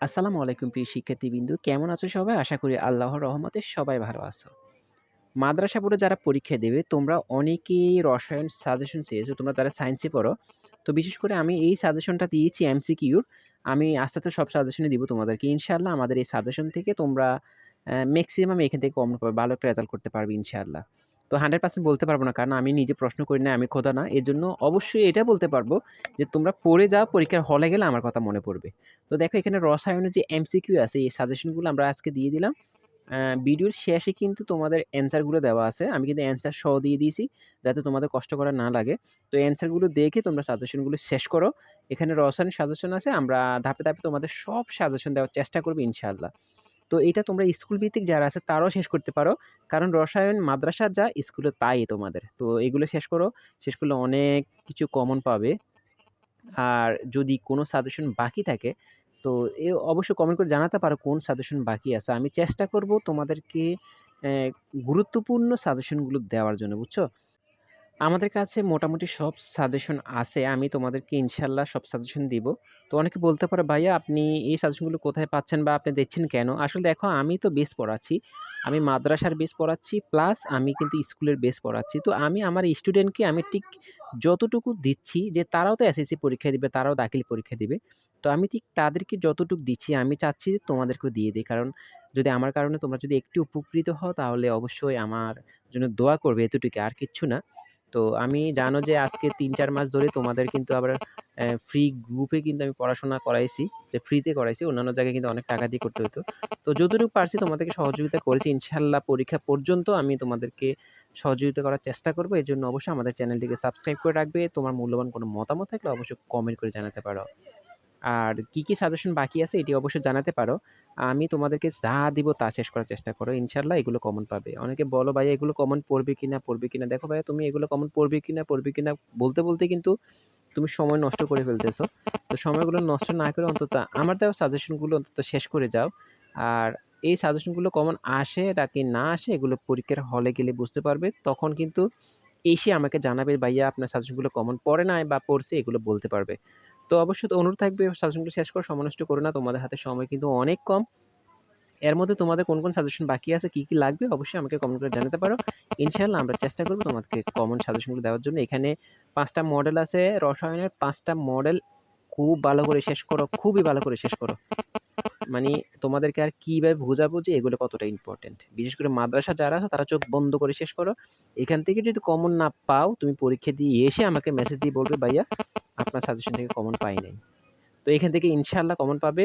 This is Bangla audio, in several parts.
আসসালামু আলাইকুম প্রিয় শিক্ষার্থীবৃন্দু। কেমন আছো সবাই? আশা করি আল্লাহর রহমতে সবাই ভালো আছো। মাদ্রাসা বোর্ডে যারা পরীক্ষা দেবে তোমরা অনেকেই রসায়ন সাজেশন চেয়েছো, তোমরা যারা সায়েন্সে পড়ো। তো বিশেষ করে আমি এই সাজেশনটা দিয়েছি এমসিকিউর। আমি আস্তে, আস্তে সব সাজেশনই দিব তোমাদেরকে। ইনশাআল্লাহ আমাদের এই সাজেশন থেকে তোমরা মেক্সিমাম এখান থেকে কমন পাবে। ভালো একটা রেজাল্ট করতে পারবে ইনশাআল্লাহ। তো 100% বলতে পারব না, কারণ আমি নিজে প্রশ্ন করি নাই, আমি খোদা না। এজন্য অবশ্যই এটা বলতে পারবো যে তোমরা পড়ে যাও, পরীক্ষার হলে গেলে আমার কথা মনে পড়বে। তো দেখো এখানে রসায়নের যে এমসিকিউ আছে এই সাজেশনগুলো আমরা আজকে দিয়ে দিলাম। ভিডিওর শেষে কিন্তু তোমাদের অ্যান্সার গুলো দেওয়া আছে। আমি কিন্তু অ্যান্সার সহ দিয়ে দিয়েছি, যাতে তোমাদের কষ্ট করা না লাগে। তো অ্যান্সার গুলো দেখে তোমরা সাজেশন গুলো শেষ করো। এখানে রসায়নের সাজেশন আছে। আমরা ধাপে, ধাপে তোমাদের সব সাজেশন দেওয়ার চেষ্টা করব ইনশাআল্লাহ। তো এটা তোমরা স্কুল ভিত্তিক যারা আছে তারাও শেষ করতে পারো। কারণ রসায়ন মাদ্রাসার যা স্কুলে তাই তোমাদের। তো এগুলো শেষ করো। শেষ করলে অনেক কিছু কমন পাবে। আর যদি কোনো সাজেশন বাকি থাকে, তো অবশ্যই কমেন্ট করে জানাতে পারো কোন সাজেশন বাকি আছে। আমি চেষ্টা করব তোমাদেরকে গুরুত্বপূর্ণ সাজেশনগুলো দেওয়ার জন্য, বুঝছো? আমাদের কাছে মোটামুটি সব সাজেশন আছে। আমি তোমাদেরকে ইনশাআল্লাহ সব সাজেশন দিব। তো অনেকে বলতে পারে, "ভাইয়া আপনি এই সাজেশনগুলো কোথায় পাচ্ছেন বা আপনি দিচ্ছেন কেন?" আসলে দেখো আমি তো বেস পড়াচ্ছি। আমি মাদ্রাসার বেস পড়াচ্ছি প্লাস আমি কিন্তু স্কুলের বেস পড়াচ্ছি। তো আমি আমার স্টুডেন্টকে আমি ঠিক যতটুকু দিচ্ছি, যে তারাও তো এসএসসি পরীক্ষা দিবে, তারাও দাখিল পরীক্ষা দিবে। তো আমি ঠিক তাদেরকে যতটুকু দিচ্ছি আমি চাচ্ছি তোমাদেরকেও দিয়ে দেই। কারণ যদি আমার কারণে তোমরা যদি একটু উপকৃত হও তাহলে অবশ্যই আমার জন্য দোয়া করবে, এতটুকু আর কিচ্ছু না। তো আমি জানো যে আজকে ৩-৪ মাস ধরে তোমাদের কিন্তু আবার ফ্রি গ্রুপে কিন্তু আমি পড়াশোনা করাইছি। যে ফ্রিতে করাইছি। অন্যান্য জায়গায় কিন্তু অনেক টাকা দিয়ে করতে হইতো। তো যতটুকু পারছি তোমাদেরকে সহযোগিতা করেছি। ইনশাআল্লাহ পরীক্ষা পর্যন্ত আমি তোমাদেরকে সহযোগিতা করার চেষ্টা করব। এজন্য অবশ্যই আমাদের চ্যানেলটিকে সাবস্ক্রাইব করে রাখবে। তোমার মূল্যবান কোনো মতামত থাকলে অবশ্যই কমেন্ট করে জানাতে পারো। আর কি, কি সাজেশন বাকি আছে এটি অবশ্যই জানাতে পারো। আমি তোমাদেরকে যা দিব তা শেষ করার চেষ্টা করো। ইনশাআল্লাহ এগুলো কমন পাবে। অনেকে বলো, "ভাইয়া এগুলো কমন পড়বে কিনা, পড়বে কিনা?" দেখো ভাইয়া তুমি এগুলো কমন পড়বে কিনা, পড়বে কিনা বলতে, বলতে কিন্তু তুমি সময় নষ্ট করে ফেলতেছো। তো সময়গুলো নষ্ট না করে অন্তত আমার দেওয়া সাজেশনগুলো অন্তত শেষ করে যাও। আর এই সাজেশনগুলো কমন আসে নাকি না আসে এগুলো পরীক্ষার হলে গেলে বুঝতে পারবে। তখন কিন্তু এসে আমাকে জানাবে, "ভাইয়া আপনার সাজেশনগুলো কমন পড়ে নাই বা পড়ছে" এগুলো বলতে পারবে। তো অবশ্যই তো অনুরোধ থাকবে সাজেশনগুলো শেষ করো, সময় নষ্ট করো না। তোমাদের হাতে সময় কিন্তু অনেক কম। এর মধ্যে তোমাদের কোন, কোন সাজেশন বাকি আছে, কি, কি লাগবে অবশ্যই আমাকে কমেন্ট করে জানাতে পারো। ইনশাআল্লাহ আমরা চেষ্টা করব তোমাদেরকে কমন সাজেশনগুলো দেওয়ার জন্য। এখানে ৫ টা মডেল আছে রসায়নের, ৫ টা মডেল খুব ভালো করে শেষ করো, খুবই ভালো করে শেষ করো। মানি তোমাদেরকে আর কিভাবে বোঝাবো যে এগুলো কতটা ইম্পোর্টেন্ট। বিশেষ করে মাদ্রাসা যারা আছে তারা চোখ বন্ধ করে শেষ করো। এখান থেকে যদি কমন না পাও, তুমি পরীক্ষা দিয়ে এসে আমাকে মেসেজ দিয়ে বলবে, "ভাইয়া আপনার সাজেশন থেকে কমন পাই নাই।" তো এখান থেকে ইনশাআল্লাহ কমন পাবে।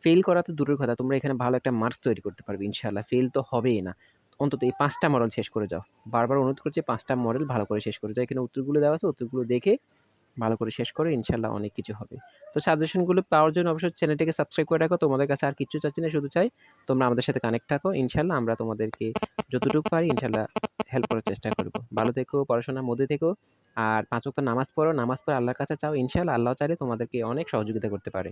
ফেইল করা তো দূরের কথা। তোমরা এখানে ভালো একটা মার্কস তৈরি করতে পারবে ইনশাআল্লাহ। ফেইল তো হবেই না। অন্তত এই ৫ টা মডেল শেষ করে যাও। বারবার অনুরোধ করছি ৫ টা মডেল ভালো করে শেষ করে যাও। এখানে উত্তরগুলো দেওয়া আছে, উত্তরগুলো দেখে ভালো করে শেষ করো। ইনশাআল্লাহ অনেক কিছু হবে। তো সাজেশনগুলো পাওয়ার জন্য অবশ্যই চ্যানেলটিকে সাবস্ক্রাইব করে রাখো। তোমাদের কাছে আর কিচ্ছু চাচ্ছি না। শুধু চাই তোমরা আমাদের সাথে কানেক্ট থাকো। ইনশাআল্লাহ আমরা তোমাদেরকে যতটুকু পারি ইনশাআল্লাহ হেল্প করার চেষ্টা করব। ভালো থেকো, পড়াশোনার মধ্যে থেকো। আর ৫ ওয়াক্ত নামাজ পড়ো। নামাজ পড়ে আল্লাহর কাছে চাও। ইনশাআল্লাহ আল্লাহ চাইলে তোমাদেরকে অনেক সহযোগিতা করতে পারে।